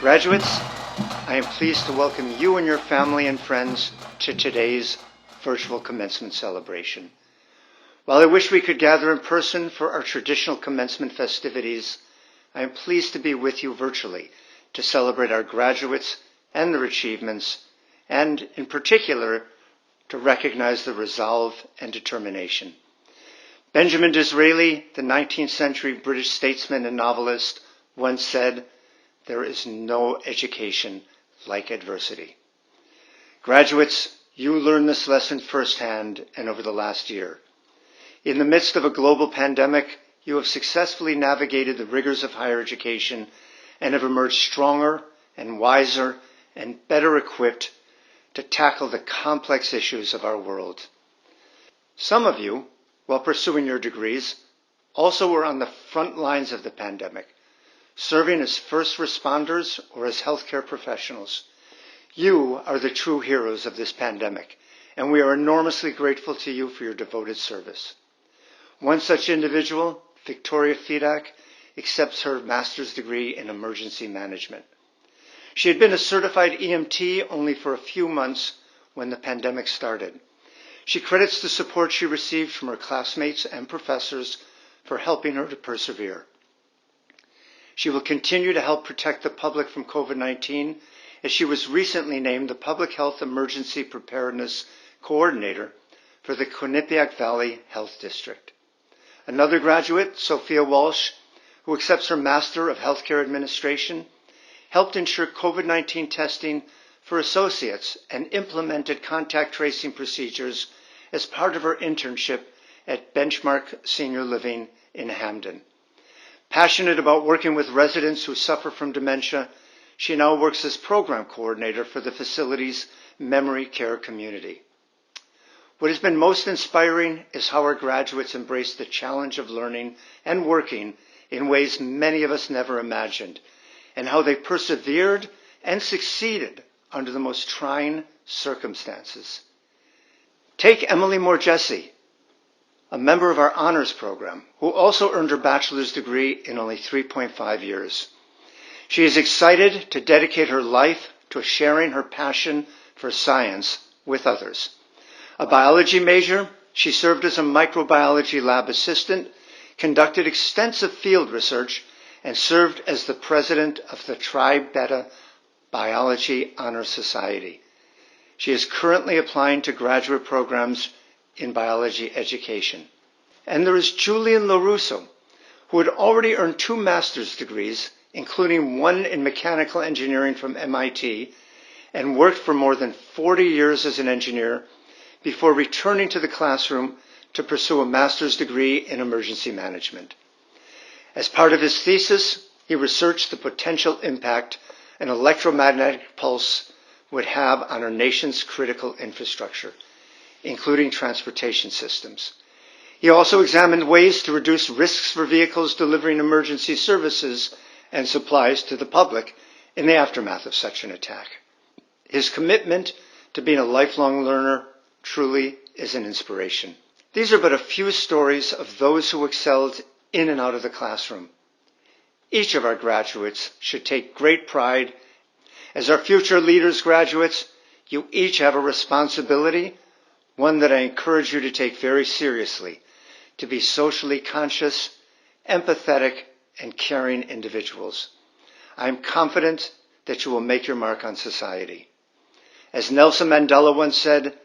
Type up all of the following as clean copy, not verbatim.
Graduates, I am pleased to welcome you and your family and friends to today's virtual commencement celebration. While I wish we could gather in person for our traditional commencement festivities, I am pleased to be with you virtually to celebrate our graduates and their achievements, and in particular, to recognize their resolve and determination. Benjamin Disraeli, the 19th century British statesman and novelist, once said, "There is no education like adversity." Graduates, you learned this lesson firsthand and over the last year. In the midst of a global pandemic, you have successfully navigated the rigors of higher education and have emerged stronger and wiser and better equipped to tackle the complex issues of our world. Some of you, while pursuing your degrees, also were on the front lines of the pandemic, serving as first responders or as healthcare professionals. You are the true heroes of this pandemic, and we are enormously grateful to you for your devoted service. One such individual, Victoria Fedak, accepts her master's degree in emergency management. She had been a certified EMT only for a few months when the pandemic started. She credits the support she received from her classmates and professors for helping her to persevere. She will continue to help protect the public from COVID-19 as she was recently named the Public Health Emergency Preparedness Coordinator for the Quinnipiac Valley Health District. Another graduate, Sophia Walsh, who accepts her Master of Healthcare Administration, helped ensure COVID-19 testing for associates and implemented contact tracing procedures as part of her internship at Benchmark Senior Living in Hamden. Passionate about working with residents who suffer from dementia, she now works as program coordinator for the facility's memory care community. What has been most inspiring is how our graduates embrace the challenge of learning and working in ways many of us never imagined, and how they persevered and succeeded under the most trying circumstances. Take Emily Morgessi, a member of our honors program, who also earned her bachelor's degree in only 3.5 years. She is excited to dedicate her life to sharing her passion for science with others. A biology major, she served as a microbiology lab assistant, conducted extensive field research, and served as the president of the Tri Beta Biology Honor Society. She is currently applying to graduate programs in biology education. And there is Julian LaRusso, who had already earned 2 master's degrees, including one in mechanical engineering from MIT, and worked for more than 40 years as an engineer before returning to the classroom to pursue a master's degree in emergency management. As part of his thesis, he researched the potential impact an electromagnetic pulse would have on our nation's critical infrastructure, including transportation systems. He also examined ways to reduce risks for vehicles delivering emergency services and supplies to the public in the aftermath of such an attack. His commitment to being a lifelong learner truly is an inspiration. These are but a few stories of those who excelled in and out of the classroom. Each of our graduates should take great pride. As our future leaders, graduates, you each have a responsibility, one that I encourage you to take very seriously, to be socially conscious, empathetic, and caring individuals. I am confident that you will make your mark on society. As Nelson Mandela once said,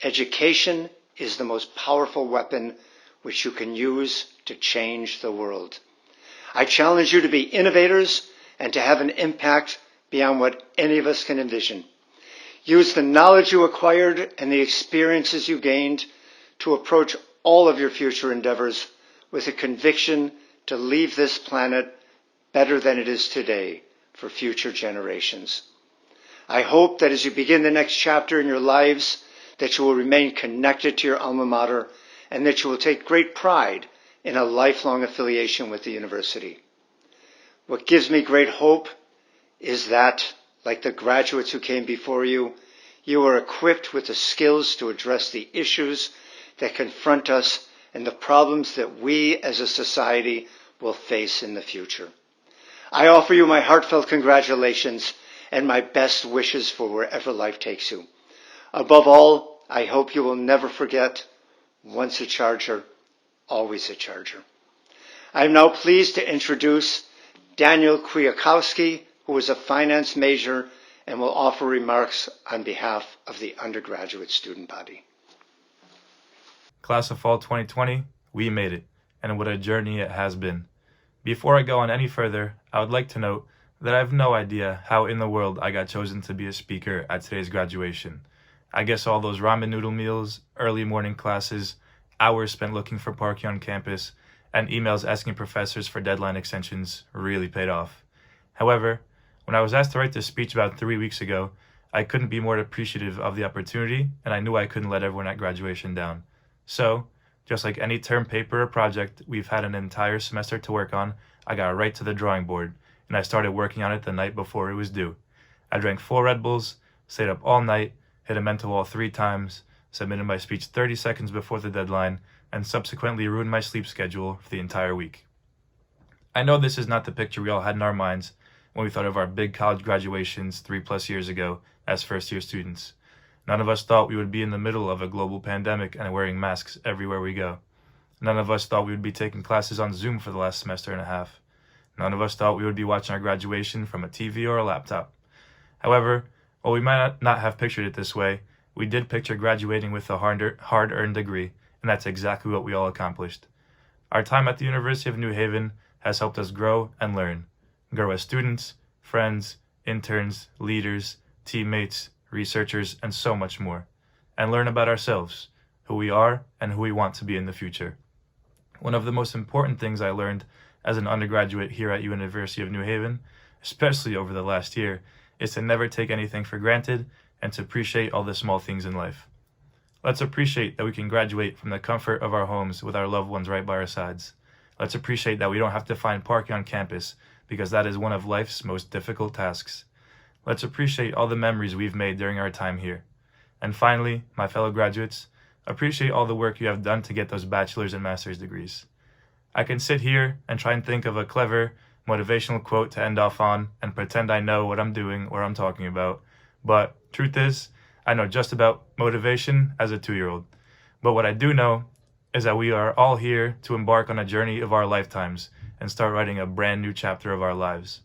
education is the most powerful weapon which you can use to change the world. I challenge you to be innovators and to have an impact beyond what any of us can envision. Use the knowledge you acquired and the experiences you gained to approach all of your future endeavors with a conviction to leave this planet better than it is today for future generations. I hope that as you begin the next chapter in your lives, that you will remain connected to your alma mater and that you will take great pride in a lifelong affiliation with the university. What gives me great hope is that, like the graduates who came before you, you are equipped with the skills to address the issues that confront us and the problems that we as a society will face in the future. I offer you my heartfelt congratulations and my best wishes for wherever life takes you. Above all, I hope you will never forget, once a charger, always a charger. I am now pleased to introduce Daniel Kwiatkowski, who is a finance major and will offer remarks on behalf of the undergraduate student body. Class of Fall 2020, we made it, and what a journey it has been. Before I go on any further, I would like to note that I have no idea how in the world I got chosen to be a speaker at today's graduation. I guess all those ramen noodle meals, early morning classes, hours spent looking for parking on campus, and emails asking professors for deadline extensions really paid off. However, when I was asked to write this speech about 3 weeks ago, I couldn't be more appreciative of the opportunity, and I knew I couldn't let everyone at graduation down. So, just like any term paper or project we've had an entire semester to work on, I got right to the drawing board, and I started working on it the night before it was due. I drank 4 Red Bulls, stayed up all night, hit a mental wall 3 times, submitted my speech 30 seconds before the deadline, and subsequently ruined my sleep schedule for the entire week. I know this is not the picture we all had in our minds when we thought of our big college graduations 3+ years ago as first-year students. None of us thought we would be in the middle of a global pandemic and wearing masks everywhere we go. None of us thought we would be taking classes on Zoom for the last semester and a half. None of us thought we would be watching our graduation from a TV or a laptop. However, while we might not have pictured it this way, we did picture graduating with a hard-earned degree, and that's exactly what we all accomplished. Our time at the University of New Haven has helped us grow and learn. Grow as students, friends, interns, leaders, teammates, researchers, and so much more. And learn about ourselves, who we are, and who we want to be in the future. One of the most important things I learned as an undergraduate here at University of New Haven, especially over the last year, is to never take anything for granted and to appreciate all the small things in life. Let's appreciate that we can graduate from the comfort of our homes with our loved ones right by our sides. Let's appreciate that we don't have to find parking on campus because that is one of life's most difficult tasks. Let's appreciate all the memories we've made during our time here. And finally, my fellow graduates, appreciate all the work you have done to get those bachelor's and master's degrees. I can sit here and try and think of a clever, motivational quote to end off on and pretend I know what I'm doing or I'm talking about, but truth is, I know just about motivation as a 2-year-old. But what I do know is that we are all here to embark on a journey of our lifetimes and start writing a brand new chapter of our lives.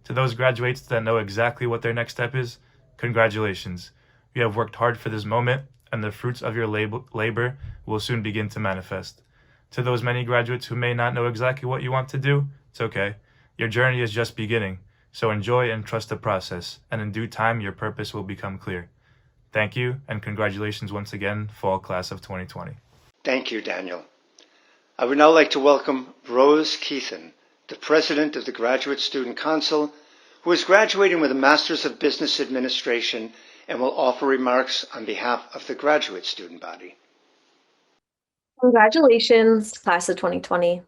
To those graduates that know exactly what their next step is, congratulations. You have worked hard for this moment, and the fruits of your labor will soon begin to manifest. To those many graduates who may not know exactly what you want to do, it's okay. Your journey is just beginning, so enjoy and trust the process, and in due time your purpose will become clear. Thank you, and congratulations once again, Fall Class of 2020. Thank you, Daniel. I would now like to welcome Rose Keithan, the President of the Graduate Student Council, who is graduating with a Master's of Business Administration and will offer remarks on behalf of the graduate student body. Congratulations, Class of 2020.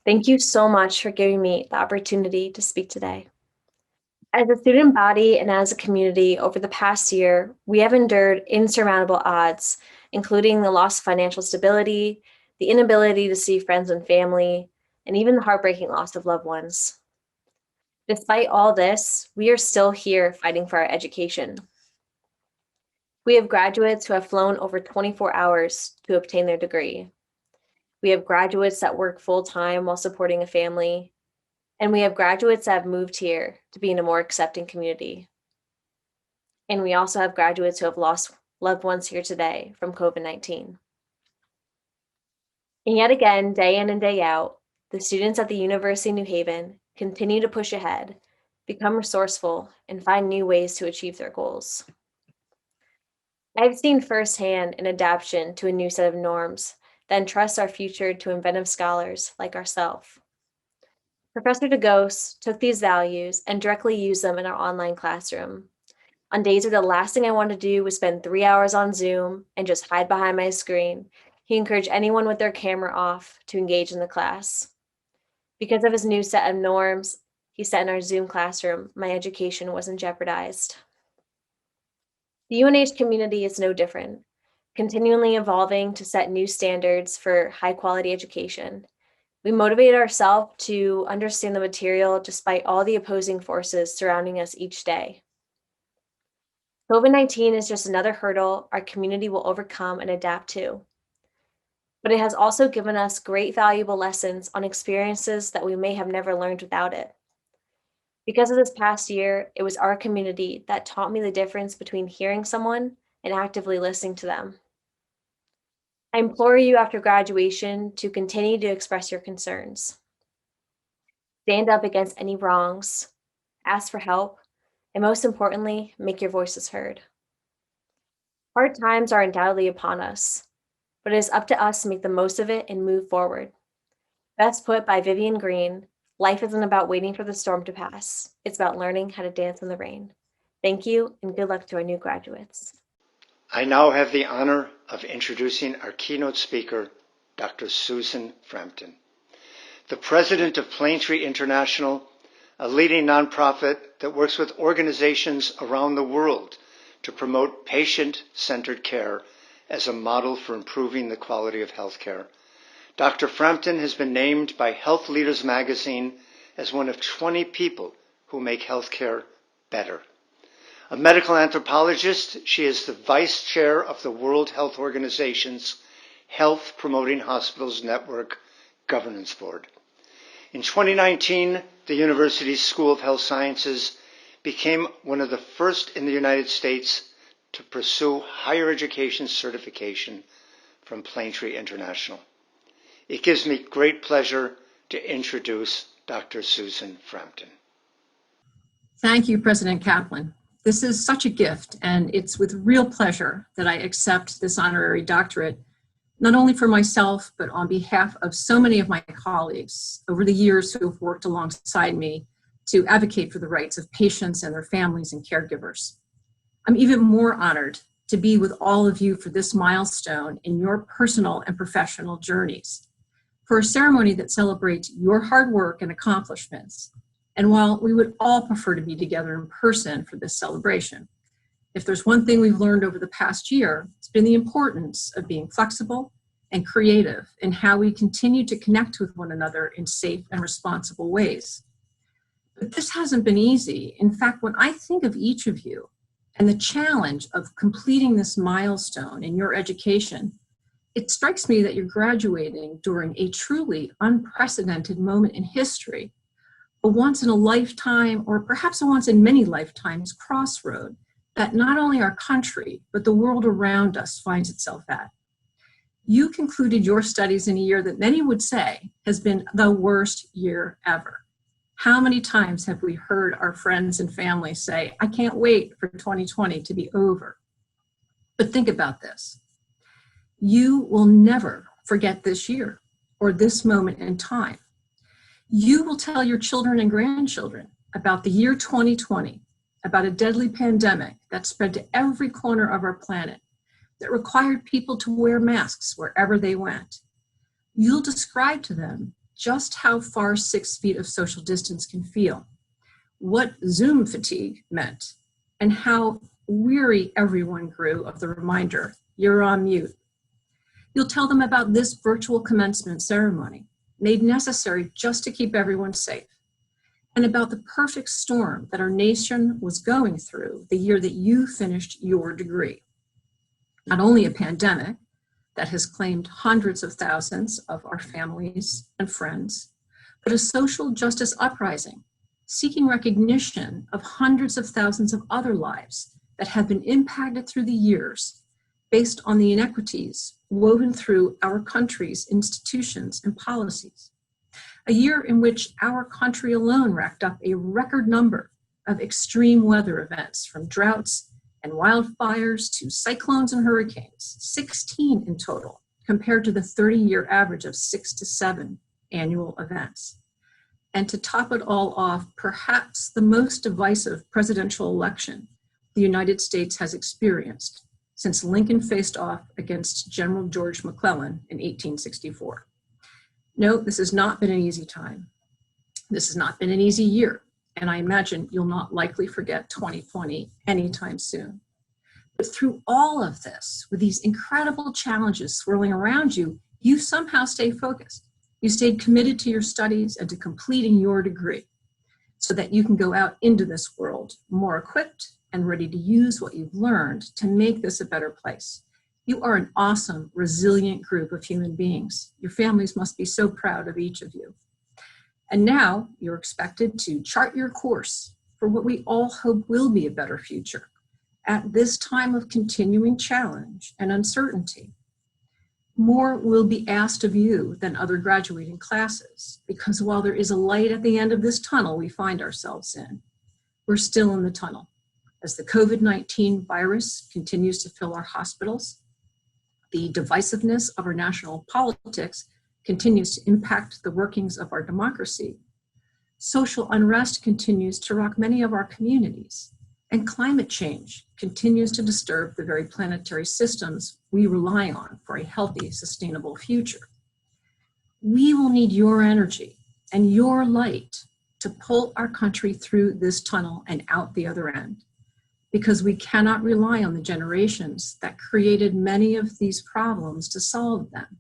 Thank you so much for giving me the opportunity to speak today. As a student body and as a community over the past year, we have endured insurmountable odds, including the loss of financial stability, the inability to see friends and family, and even the heartbreaking loss of loved ones. Despite all this, we are still here fighting for our education. We have graduates who have flown over 24 hours to obtain their degree. We have graduates that work full-time while supporting a family. And we have graduates that have moved here to be in a more accepting community. And we also have graduates who have lost loved ones here today from COVID-19. And yet again, day in and day out, the students at the University of New Haven continue to push ahead, become resourceful, and find new ways to achieve their goals. I've seen firsthand an adaptation to a new set of norms that entrust our future to inventive scholars like ourselves. Professor DeGose took these values and directly used them in our online classroom. On days where the last thing I wanted to do was spend 3 hours on Zoom and just hide behind my screen, he encouraged anyone with their camera off to engage in the class. Because of his new set of norms he set in our Zoom classroom, my education wasn't jeopardized. The UNH community is no different, continually evolving to set new standards for high-quality education. We motivate ourselves to understand the material despite all the opposing forces surrounding us each day. COVID-19 is just another hurdle our community will overcome and adapt to. But it has also given us great valuable lessons on experiences that we may have never learned without it. Because of this past year, it was our community that taught me the difference between hearing someone and actively listening to them. I implore you after graduation to continue to express your concerns. Stand up against any wrongs, ask for help, and most importantly, make your voices heard. Hard times are undoubtedly upon us, but it is up to us to make the most of it and move forward. Best put by Vivian Green, life isn't about waiting for the storm to pass. It's about learning how to dance in the rain. Thank you and good luck to our new graduates. I now have the honor of introducing our keynote speaker, Dr. Susan Frampton, the president of Plaintree International, a leading nonprofit that works with organizations around the world to promote patient-centered care as a model for improving the quality of healthcare. Dr. Frampton has been named by Health Leaders magazine as one of 20 people who make healthcare better. A medical anthropologist, she is the vice chair of the World Health Organization's Health Promoting Hospitals Network Governance Board. In 2019, the university's School of Health Sciences became one of the first in the United States to pursue higher education certification from Plaintree International. It gives me great pleasure to introduce Dr. Susan Frampton. Thank you, President Kaplan. This is such a gift, and it's with real pleasure that I accept this honorary doctorate, not only for myself, but on behalf of so many of my colleagues over the years who have worked alongside me to advocate for the rights of patients and their families and caregivers. I'm even more honored to be with all of you for this milestone in your personal and professional journeys, for a ceremony that celebrates your hard work and accomplishments. And while we would all prefer to be together in person for this celebration, if there's one thing we've learned over the past year, it's been the importance of being flexible and creative in how we continue to connect with one another in safe and responsible ways. But this hasn't been easy. In fact, when I think of each of you and the challenge of completing this milestone in your education, it strikes me that you're graduating during a truly unprecedented moment in history, a once in a lifetime, or perhaps a once in many lifetimes crossroad that not only our country, but the world around us finds itself at. You concluded your studies in a year that many would say has been the worst year ever. How many times have we heard our friends and family say, I can't wait for 2020 to be over? But think about this. You will never forget this year or this moment in time. You will tell your children and grandchildren about the year 2020, about a deadly pandemic that spread to every corner of our planet, that required people to wear masks wherever they went. You'll describe to them just how far 6 feet of social distance can feel, what Zoom fatigue meant, and how weary everyone grew of the reminder, you're on mute. You'll tell them about this virtual commencement ceremony, made necessary just to keep everyone safe, and about the perfect storm that our nation was going through the year that you finished your degree. Not only a pandemic that has claimed hundreds of thousands of our families and friends, but a social justice uprising seeking recognition of hundreds of thousands of other lives that have been impacted through the years based on the inequities woven through our country's institutions and policies. A year in which our country alone racked up a record number of extreme weather events, from droughts and wildfires to cyclones and hurricanes, 16 in total, compared to the 30-year average of 6 to 7 annual events. And to top it all off, perhaps the most divisive presidential election the United States has experienced since Lincoln faced off against General George McClellan in 1864. No, this has not been an easy time. This has not been an easy year, and I imagine you'll not likely forget 2020 anytime soon. But through all of this, with these incredible challenges swirling around you, you somehow stay focused. You stayed committed to your studies and to completing your degree so that you can go out into this world more equipped and ready to use what you've learned to make this a better place. You are an awesome, resilient group of human beings. Your families must be so proud of each of you. And now you're expected to chart your course for what we all hope will be a better future at this time of continuing challenge and uncertainty. More will be asked of you than other graduating classes, because while there is a light at the end of this tunnel we find ourselves in, we're still in the tunnel. As the COVID-19 virus continues to fill our hospitals, the divisiveness of our national politics continues to impact the workings of our democracy, social unrest continues to rock many of our communities, and climate change continues to disturb the very planetary systems we rely on for a healthy, sustainable future. We will need your energy and your light to pull our country through this tunnel and out the other end, because we cannot rely on the generations that created many of these problems to solve them.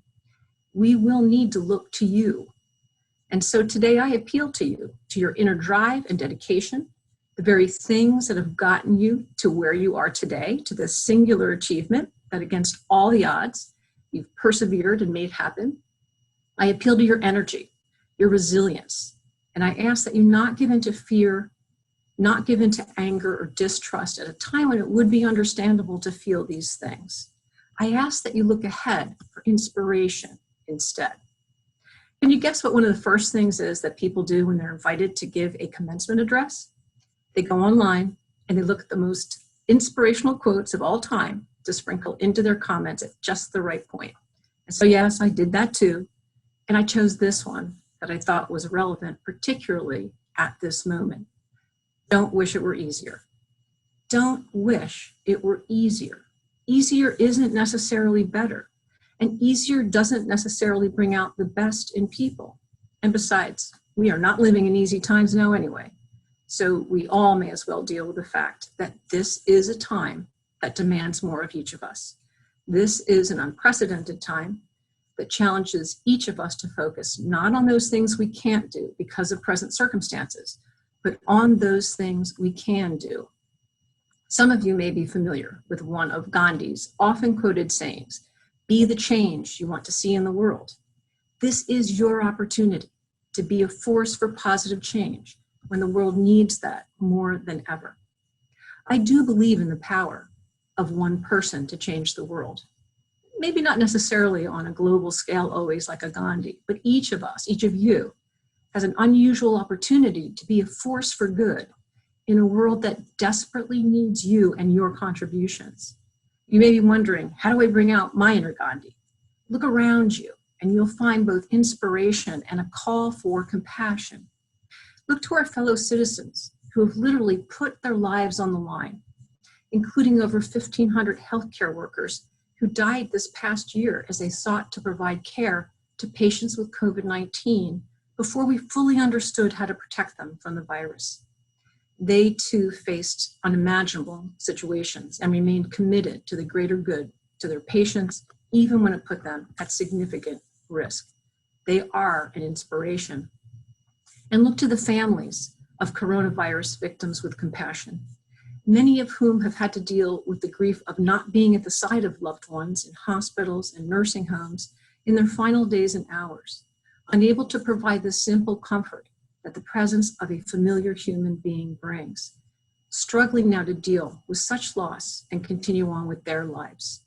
We will need to look to you. And so today I appeal to you, to your inner drive and dedication, the very things that have gotten you to where you are today, to this singular achievement that against all the odds, you've persevered and made happen. I appeal to your energy, your resilience, and I ask that you not give into fear, not give into anger or distrust at a time when it would be understandable to feel these things. I ask that you look ahead for inspiration instead. Can you guess what one of the first things is that people do when they're invited to give a commencement address? They go online and they look at the most inspirational quotes of all time to sprinkle into their comments at just the right point. And so yes, I did that too. And I chose this one that I thought was relevant, particularly at this moment. Don't wish it were easier. Don't wish it were easier. Easier isn't necessarily better. And easier doesn't necessarily bring out the best in people. And besides, we are not living in easy times now anyway. So we all may as well deal with the fact that this is a time that demands more of each of us. This is an unprecedented time that challenges each of us to focus not on those things we can't do because of present circumstances, but on those things we can do. Some of you may be familiar with one of Gandhi's often quoted sayings, "Be the change you want to see in the world." This is your opportunity to be a force for positive change when the world needs that more than ever. I do believe in the power of one person to change the world. Maybe not necessarily on a global scale always like a Gandhi, but each of us, each of you, has an unusual opportunity to be a force for good in a world that desperately needs you and your contributions. You may be wondering, how do I bring out my inner Gandhi? Look around you and you'll find both inspiration and a call for compassion. Look to our fellow citizens who have literally put their lives on the line, including over 1,500 healthcare workers who died this past year as they sought to provide care to patients with COVID-19 before we fully understood how to protect them from the virus. They too faced unimaginable situations and remained committed to the greater good to their patients, even when it put them at significant risk. They are an inspiration. And look to the families of coronavirus victims with compassion, many of whom have had to deal with the grief of not being at the side of loved ones in hospitals and nursing homes in their final days and hours, unable to provide the simple comfort that the presence of a familiar human being brings, struggling now to deal with such loss and continue on with their lives.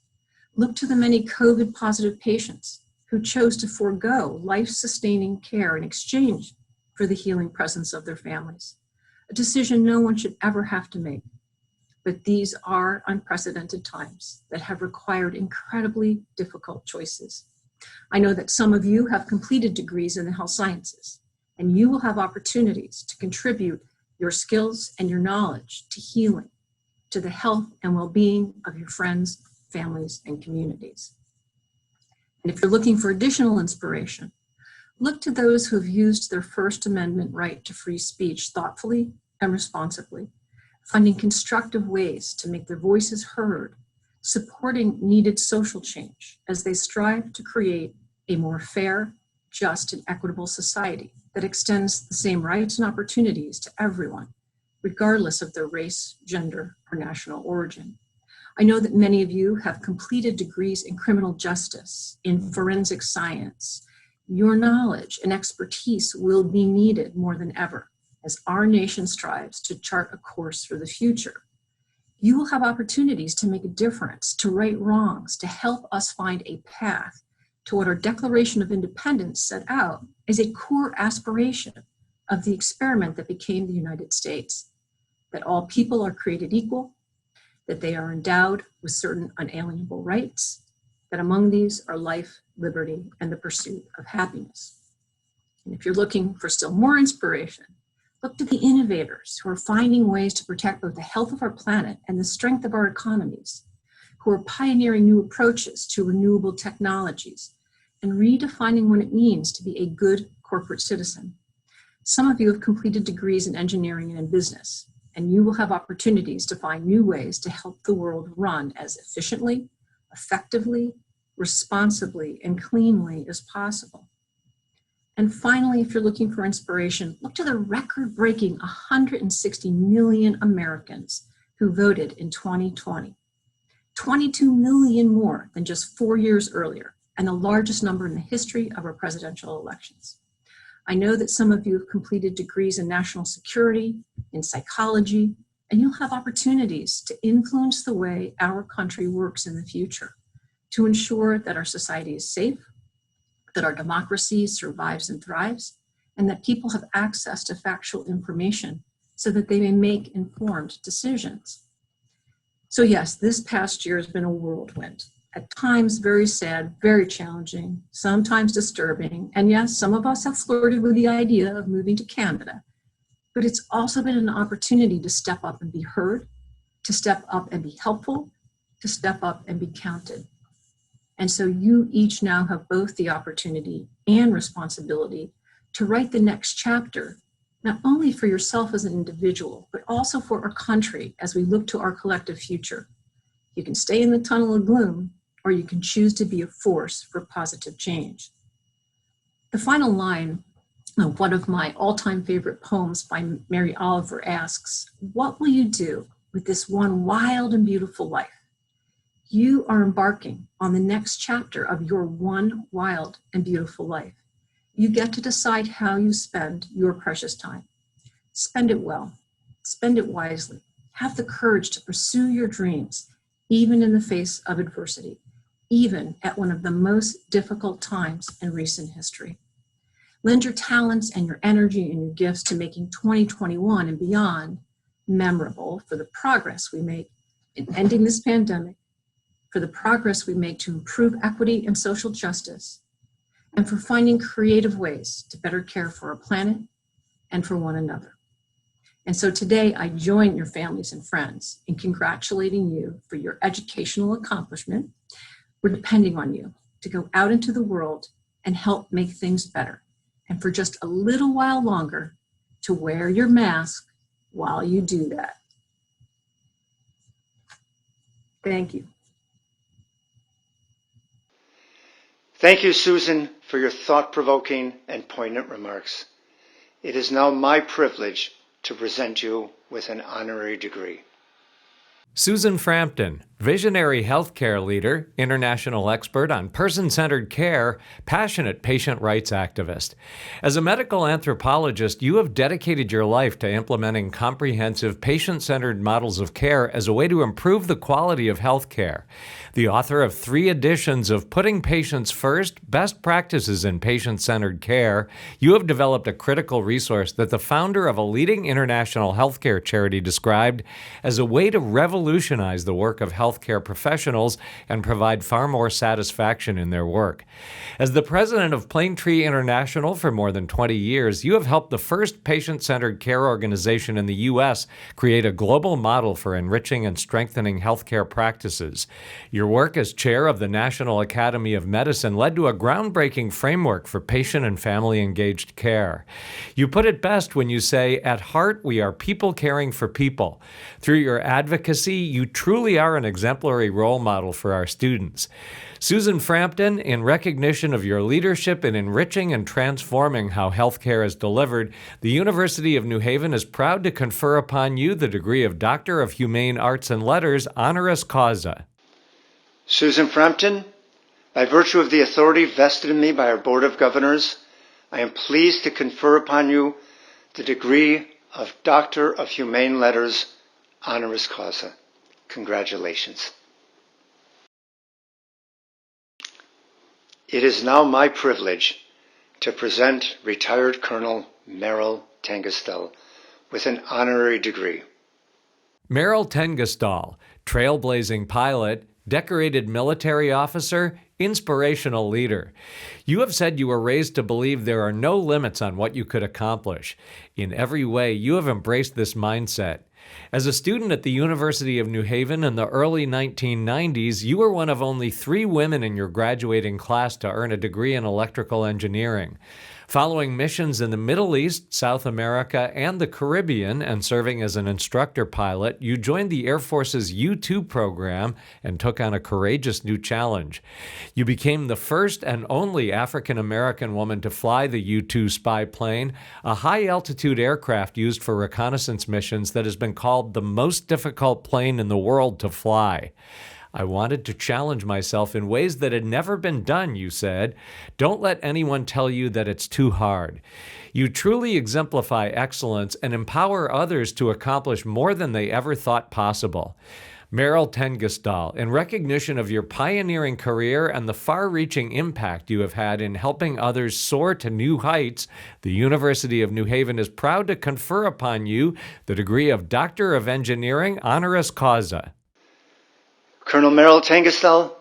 Look to the many COVID-positive patients who chose to forego life-sustaining care in exchange for the healing presence of their families, a decision no one should ever have to make. But these are unprecedented times that have required incredibly difficult choices. I know that some of you have completed degrees in the health sciences, and you will have opportunities to contribute your skills and your knowledge to healing, to the health and well-being of your friends, families, and communities. And if you're looking for additional inspiration, look to those who have used their First Amendment right to free speech thoughtfully and responsibly, finding constructive ways to make their voices heard, supporting needed social change as they strive to create a more fair, just, and equitable society that extends the same rights and opportunities to everyone, regardless of their race, gender, or national origin. I know that many of you have completed degrees in criminal justice, in forensic science. Your knowledge and expertise will be needed more than ever as our nation strives to chart a course for the future. You will have opportunities to make a difference, to right wrongs, to help us find a path to what our Declaration of Independence set out as a core aspiration of the experiment that became the United States, that all people are created equal, that they are endowed with certain unalienable rights, that among these are life, liberty, and the pursuit of happiness. And if you're looking for still more inspiration, look to the innovators who are finding ways to protect both the health of our planet and the strength of our economies, who are pioneering new approaches to renewable technologies and redefining what it means to be a good corporate citizen. Some of you have completed degrees in engineering and in business, and you will have opportunities to find new ways to help the world run as efficiently, effectively, responsibly, and cleanly as possible. And finally, if you're looking for inspiration, look to the record-breaking 160 million Americans who voted in 2020. 22 million more than just 4 years earlier, and the largest number in the history of our presidential elections. I know that some of you have completed degrees in national security, in psychology, and you'll have opportunities to influence the way our country works in the future, to ensure that our society is safe, that our democracy survives and thrives, and that people have access to factual information so that they may make informed decisions. So yes, this past year has been a whirlwind. At times very sad, very challenging, sometimes disturbing, and yes, some of us have flirted with the idea of moving to Canada. But it's also been an opportunity to step up and be heard, to step up and be helpful, to step up and be counted. And so you each now have both the opportunity and responsibility to write the next chapter, not only for yourself as an individual, but also for our country as we look to our collective future. You can stay in the tunnel of gloom, or you can choose to be a force for positive change. The final line of one of my all-time favorite poems by Mary Oliver asks, "What will you do with this one wild and beautiful life?" You are embarking on the next chapter of your one wild and beautiful life. You get to decide how you spend your precious time. Spend it well, spend it wisely. Have the courage to pursue your dreams, even in the face of adversity, even at one of the most difficult times in recent history. Lend your talents and your energy and your gifts to making 2021 and beyond memorable for the progress we make in ending this pandemic, for the progress we make to improve equity and social justice, and for finding creative ways to better care for our planet and for one another. And so today I join your families and friends in congratulating you for your educational accomplishment. We're depending on you to go out into the world and help make things better. And for just a little while longer, to wear your mask while you do that. Thank you. Thank you, Susan, for your thought-provoking and poignant remarks. It is now my privilege to present you with an honorary degree. Susan Frampton, visionary healthcare leader, international expert on person-centered care, passionate patient rights activist. As a medical anthropologist, you have dedicated your life to implementing comprehensive patient-centered models of care as a way to improve the quality of healthcare. The author of 3 editions of Putting Patients First, Best Practices in Patient-Centered Care, you have developed a critical resource that the founder of a leading international healthcare charity described as a way to revolutionize the work of healthcare professionals and provide far more satisfaction in their work. As the president of Plaintree International for more than 20 years, you have helped the first patient-centered care organization in the U.S. create a global model for enriching and strengthening healthcare practices. Your work as chair of the National Academy of Medicine led to a groundbreaking framework for patient and family-engaged care. You put it best when you say, "At heart, we are people caring for people." Through your advocacy, you truly are an exemplary role model for our students. Susan Frampton, in recognition of your leadership in enriching and transforming how healthcare is delivered, the University of New Haven is proud to confer upon you the degree of Doctor of Humane Arts and Letters, honoris causa. Susan Frampton, by virtue of the authority vested in me by our Board of Governors, I am pleased to confer upon you the degree of Doctor of Humane Letters, honoris causa. Congratulations. It is now my privilege to present retired Colonel Merrill Tengestel with an honorary degree. Merrill Tengestal, trailblazing pilot, decorated military officer, inspirational leader. You have said you were raised to believe there are no limits on what you could accomplish. In every way, you have embraced this mindset. As a student at the University of New Haven in the early 1990s, you were one of only 3 women in your graduating class to earn a degree in electrical engineering. Following missions in the Middle East, South America, and the Caribbean, and serving as an instructor pilot, you joined the Air Force's U-2 program and took on a courageous new challenge. You became the first and only African-American woman to fly the U-2 spy plane, a high-altitude aircraft used for reconnaissance missions that has been called the most difficult plane in the world to fly. I wanted to challenge myself in ways that had never been done, you said. Don't let anyone tell you that it's too hard. You truly exemplify excellence and empower others to accomplish more than they ever thought possible. Merrill Tengestal, in recognition of your pioneering career and the far-reaching impact you have had in helping others soar to new heights, the University of New Haven is proud to confer upon you the degree of Doctor of Engineering, honoris causa. Colonel Merrill Tengestel,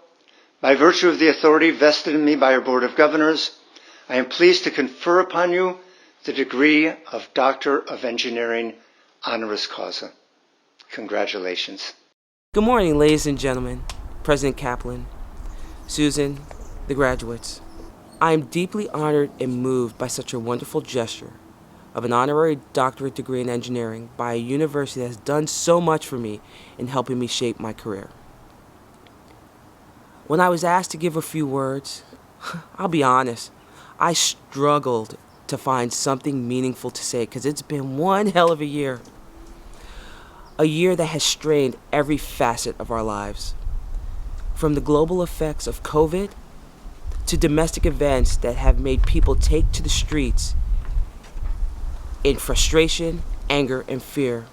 by virtue of the authority vested in me by our Board of Governors, I am pleased to confer upon you the degree of Doctor of Engineering, honoris causa. Congratulations. Good morning, ladies and gentlemen, President Kaplan, Susan, the graduates. I am deeply honored and moved by such a wonderful gesture of an honorary doctorate degree in engineering by a university that has done so much for me in helping me shape my career. When I was asked to give a few words, I'll be honest, I struggled to find something meaningful to say because it's been one hell of a year. A year that has strained every facet of our lives. From the global effects of COVID to domestic events that have made people take to the streets in frustration, anger, and fear,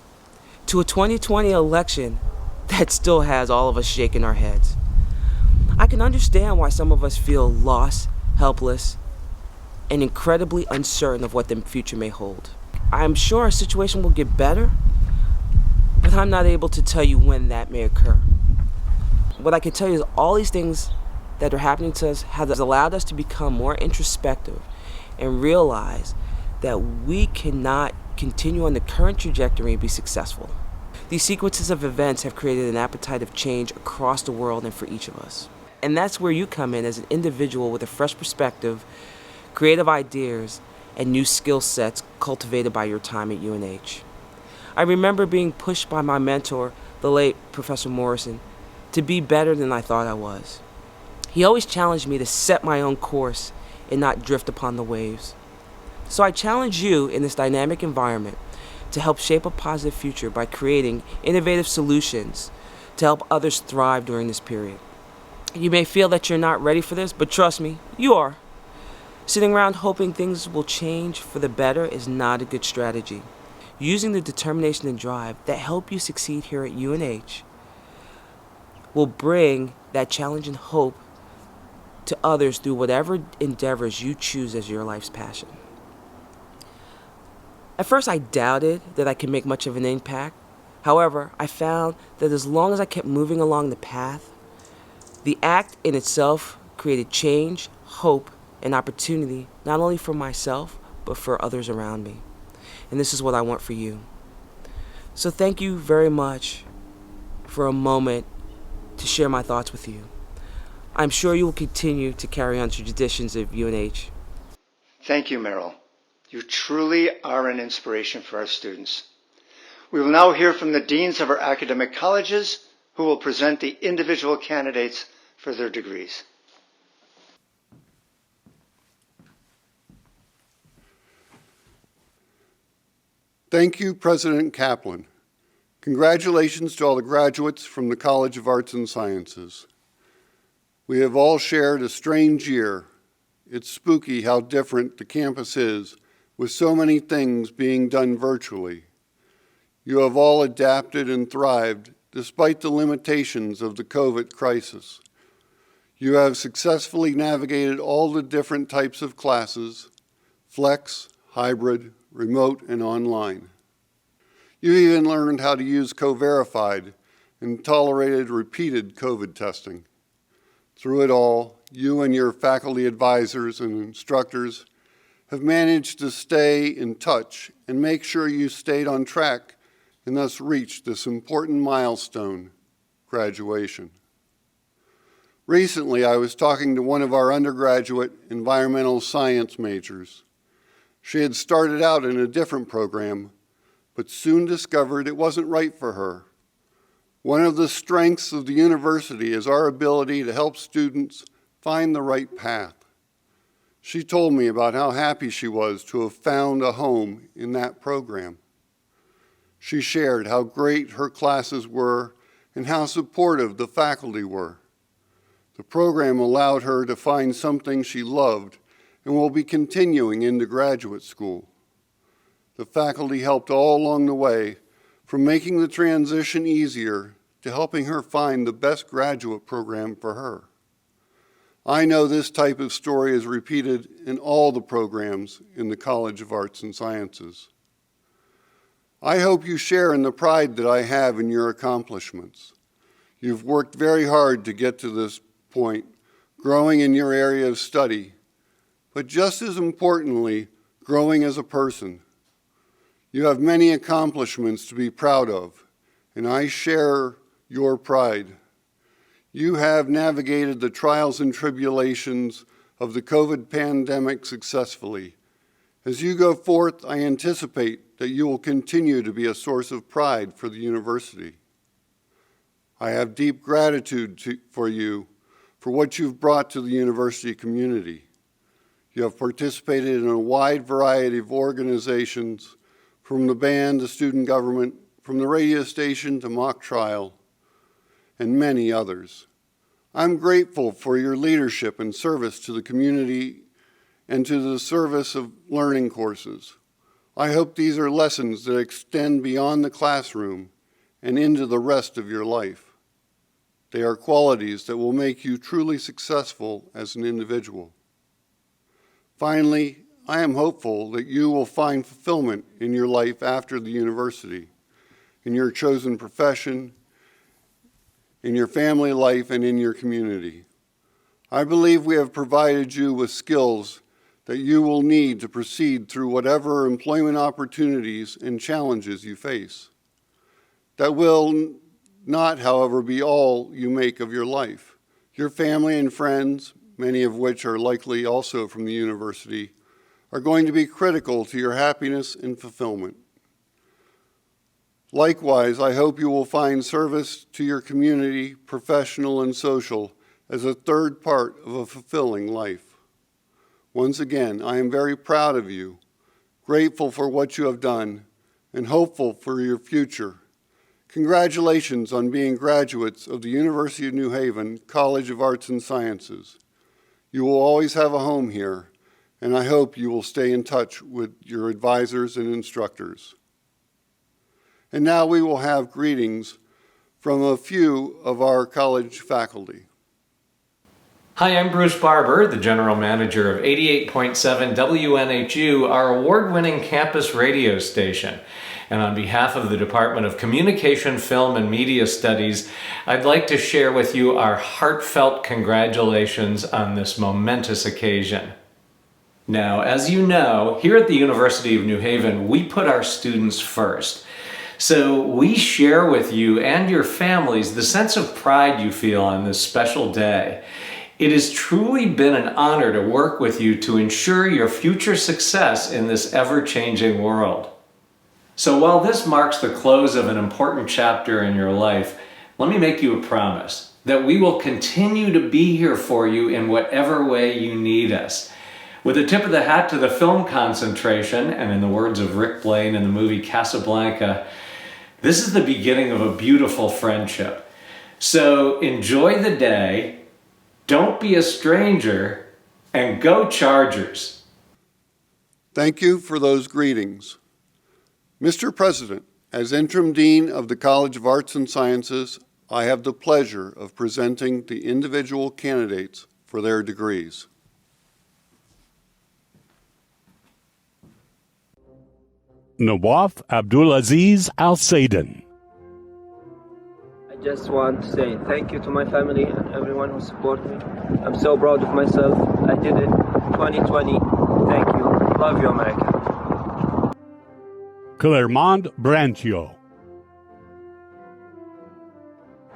to a 2020 election that still has all of us shaking our heads. I can understand why some of us feel lost, helpless, and incredibly uncertain of what the future may hold. I'm sure our situation will get better, but I'm not able to tell you when that may occur. What I can tell you is all these things that are happening to us has allowed us to become more introspective and realize that we cannot continue on the current trajectory and be successful. These sequences of events have created an appetite of change across the world and for each of us. And that's where you come in as an individual with a fresh perspective, creative ideas, and new skill sets cultivated by your time at UNH. I remember being pushed by my mentor, the late Professor Morrison, to be better than I thought I was. He always challenged me to set my own course and not drift upon the waves. So I challenge you in this dynamic environment to help shape a positive future by creating innovative solutions to help others thrive during this period. You may feel that you're not ready for this, but trust me, you are. Sitting around hoping things will change for the better is not a good strategy. Using the determination and drive that help you succeed here at UNH will bring that challenge and hope to others through whatever endeavors you choose as your life's passion. At first, I doubted that I could make much of an impact. However, I found that as long as I kept moving along the path, the act in itself created change, hope, and opportunity, not only for myself, but for others around me. And this is what I want for you. So thank you very much for a moment to share my thoughts with you. I'm sure you will continue to carry on the traditions of UNH. Thank you, Merrill. You truly are an inspiration for our students. We will now hear from the deans of our academic colleges who will present the individual candidates for their degrees. Thank you, President Kaplan. Congratulations to all the graduates from the College of Arts and Sciences. We have all shared a strange year. It's spooky how different the campus is, with so many things being done virtually. You have all adapted and thrived despite the limitations of the COVID crisis. You have successfully navigated all the different types of classes, flex, hybrid, remote, and online. You even learned how to use co-verified and tolerated repeated COVID testing. Through it all, you and your faculty advisors and instructors have managed to stay in touch and make sure you stayed on track and thus reached this important milestone, graduation. Recently, I was talking to one of our undergraduate environmental science majors. She had started out in a different program, but soon discovered it wasn't right for her. One of the strengths of the university is our ability to help students find the right path. She told me about how happy she was to have found a home in that program. She shared how great her classes were and how supportive the faculty were. The program allowed her to find something she loved and will be continuing into graduate school. The faculty helped all along the way, from making the transition easier to helping her find the best graduate program for her. I know this type of story is repeated in all the programs in the College of Arts and Sciences. I hope you share in the pride that I have in your accomplishments. You've worked very hard to get to this point, growing in your area of study, but just as importantly, growing as a person. You have many accomplishments to be proud of, and I share your pride. You have navigated the trials and tribulations of the COVID pandemic successfully. As you go forth, I anticipate that you will continue to be a source of pride for the university. I have deep gratitude for you for what you've brought to the university community. You have participated in a wide variety of organizations, from the band to student government, from the radio station to mock trial, and many others. I'm grateful for your leadership and service to the community and to the service of learning courses. I hope these are lessons that extend beyond the classroom and into the rest of your life. They are qualities that will make you truly successful as an individual. Finally, I am hopeful that you will find fulfillment in your life after the university, in your chosen profession, in your family life, and in your community. I believe we have provided you with skills that you will need to proceed through whatever employment opportunities and challenges you face. That will not, however, be all you make of your life. Your family and friends, many of which are likely also from the university, are going to be critical to your happiness and fulfillment. Likewise, I hope you will find service to your community, professional and social, as a third part of a fulfilling life. Once again, I am very proud of you, grateful for what you have done, and hopeful for your future. Congratulations on being graduates of the University of New Haven College of Arts and Sciences. You will always have a home here, and I hope you will stay in touch with your advisors and instructors. And now we will have greetings from a few of our college faculty. Hi, I'm Bruce Barber, the General Manager of 88.7 WNHU, our award-winning campus radio station. And on behalf of the Department of Communication, Film, and Media Studies, I'd like to share with you our heartfelt congratulations on this momentous occasion. Now, as you know, here at the University of New Haven, we put our students first. So we share with you and your families the sense of pride you feel on this special day. It has truly been an honor to work with you to ensure your future success in this ever-changing world. So while this marks the close of an important chapter in your life, let me make you a promise that we will continue to be here for you in whatever way you need us. With a tip of the hat to the film concentration, and in the words of Rick Blaine in the movie Casablanca, this is the beginning of a beautiful friendship. So enjoy the day, don't be a stranger, and go Chargers. Thank you for those greetings. Mr. President, as Interim Dean of the College of Arts and Sciences, I have the pleasure of presenting the individual candidates for their degrees. Nawaf Abdulaziz Al Saden. I just want to say thank you to my family and everyone who supported me. I'm so proud of myself. I did it. 2020. Thank you. Love you, America. Clermont Branchio.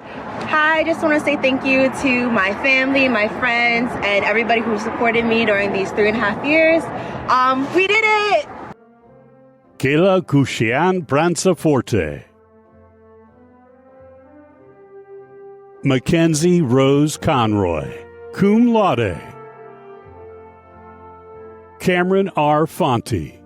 Hi, I just want to say thank you to my family, my friends, and everybody who supported me during these 3.5 years. We did it! Kayla Kushian Bransaforte. Mackenzie Rose Conroy, cum laude. Cameron R. Fonte.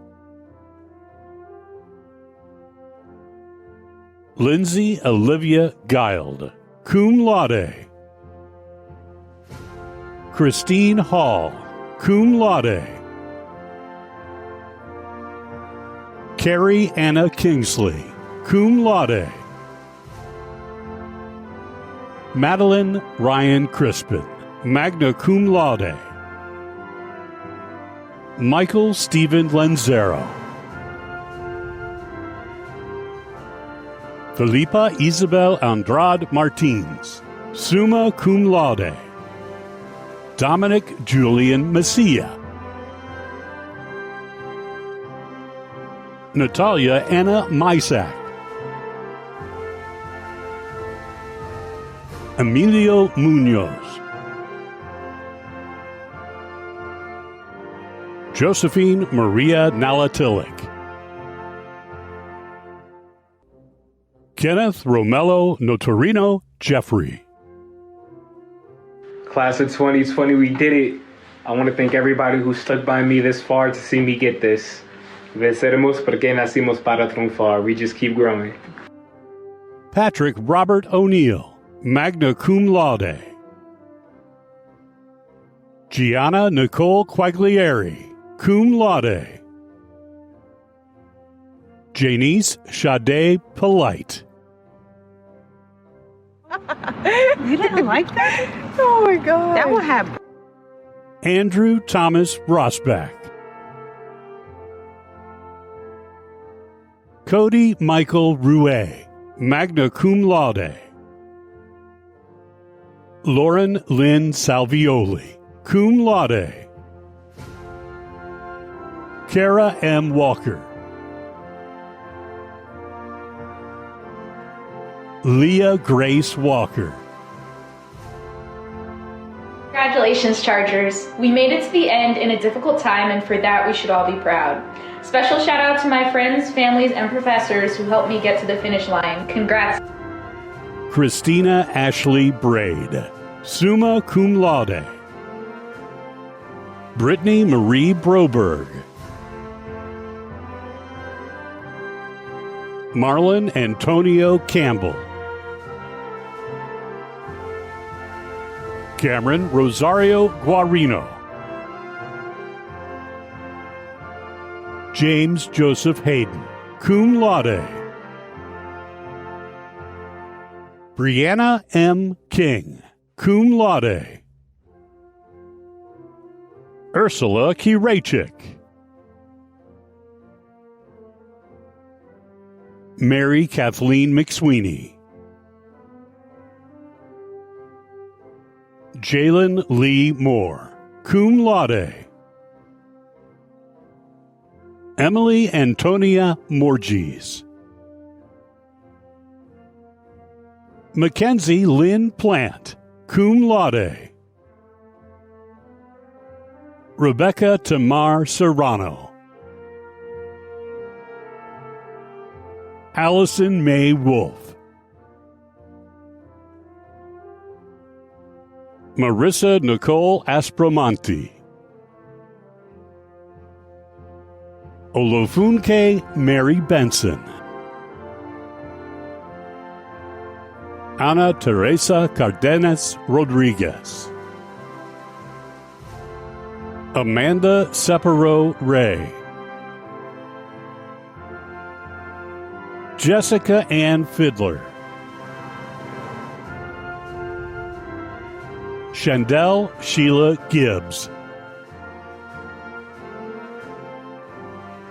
Lindsay Olivia Guild, cum laude. Christine Hall, cum laude. Carrie Anna Kingsley, cum laude. Madeline Ryan Crispin, magna cum laude. Michael Stephen Lenzero. Felipa Isabel Andrade Martins, summa cum laude. Dominic Julian Messia. Natalia Anna Mysak. Emilio Munoz. Josephine Maria Nalatilic. Kenneth Romello Notorino Jeffrey. Class of 2020, we did it. I want to thank everybody who stuck by me this far to see me get this. Venceremos porque nacimos para triunfar. We just keep growing. Patrick Robert O'Neill, magna cum laude. Gianna Nicole Quaglieri, cum laude. Janice Sade Polite. You didn't like that? Oh my God. That will happen. Andrew Thomas Rosbach. Cody Michael Rouet, magna cum laude. Lauren Lynn Salvioli, cum laude. Kara M. Walker. Leah Grace Walker. Congratulations, Chargers. We made it to the end in a difficult time, and for that we should all be proud. Special shout out to my friends, families, and professors who helped me get to the finish line. Congrats. Christina Ashley Braid, summa cum laude. Brittany Marie Broberg. Marlon Antonio Campbell. Cameron Rosario Guarino. James Joseph Hayden, cum laude. Brianna M. King, cum laude. Ursula Kirachik. Mary Kathleen McSweeney. Jalen Lee Moore, cum laude. Emily Antonia Morges. Mackenzie Lynn Plant, cum laude. Rebecca Tamar Serrano. Allison Mae Wolf. Marissa Nicole Aspromonte. Olofunke Mary Benson. Ana Teresa Cardenas Rodriguez. Amanda Sepero Ray. Jessica Ann Fiddler. Shandell Sheila Gibbs.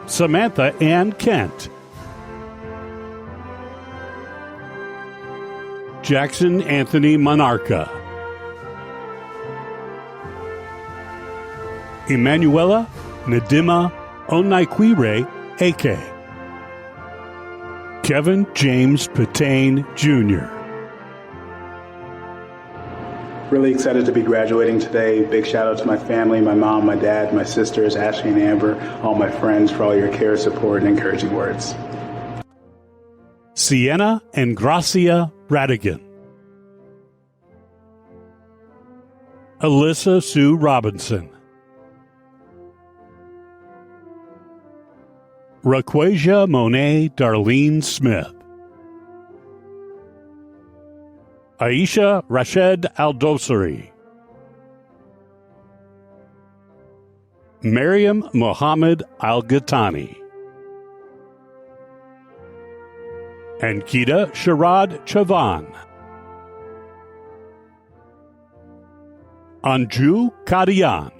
Samantha Ann Kent. Jackson Anthony Monarca. Emanuela Nadima Onaikwire Eke. Kevin James Patane Jr. Really excited to be graduating today. Big shout out to my family, my mom, my dad, my sisters, Ashley and Amber, all my friends for all your care, support, and encouraging words. Sienna and Gracia Radigan. Alyssa Sue Robinson. Raquasia Monet Darlene Smith. Aisha Rashed Aldosari. Mariam Mohammed Al-Ghatani. And Kita Sharad Chavan. Anju Kadian.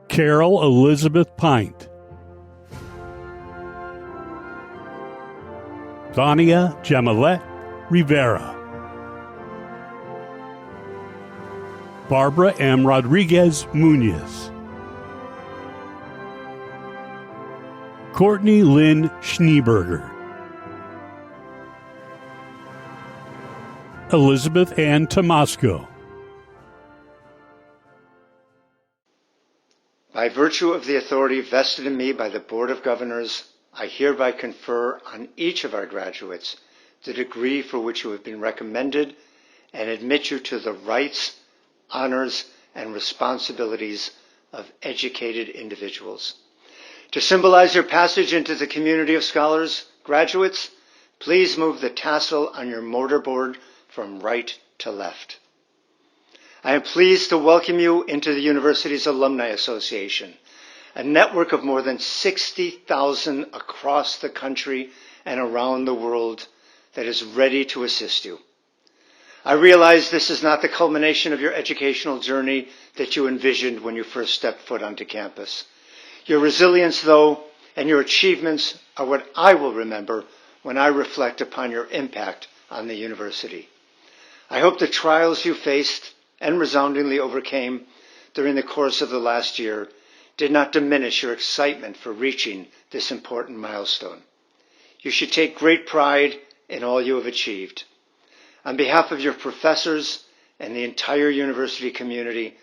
Carol Elizabeth Pint. Vania Jamalet Rivera. Barbara M. Rodriguez Munoz. Courtney Lynn Schneeberger. Elizabeth Ann Tomasco. By virtue of the authority vested in me by the Board of Governors, I hereby confer on each of our graduates the degree for which you have been recommended and admit you to the rights, honors, and responsibilities of educated individuals. To symbolize your passage into the community of scholars, graduates, please move the tassel on your mortarboard from right to left. I am pleased to welcome you into the university's Alumni Association, a network of more than 60,000 across the country and around the world that is ready to assist you. I realize this is not the culmination of your educational journey that you envisioned when you first stepped foot onto campus. Your resilience, though, and your achievements are what I will remember when I reflect upon your impact on the university. I hope the trials you faced and resoundingly overcame during the course of the last year did not diminish your excitement for reaching this important milestone. You should take great pride in all you have achieved. On behalf of your professors and the entire university community,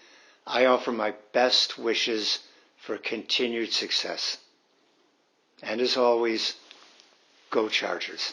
I offer my best wishes for continued success. And as always, go Chargers.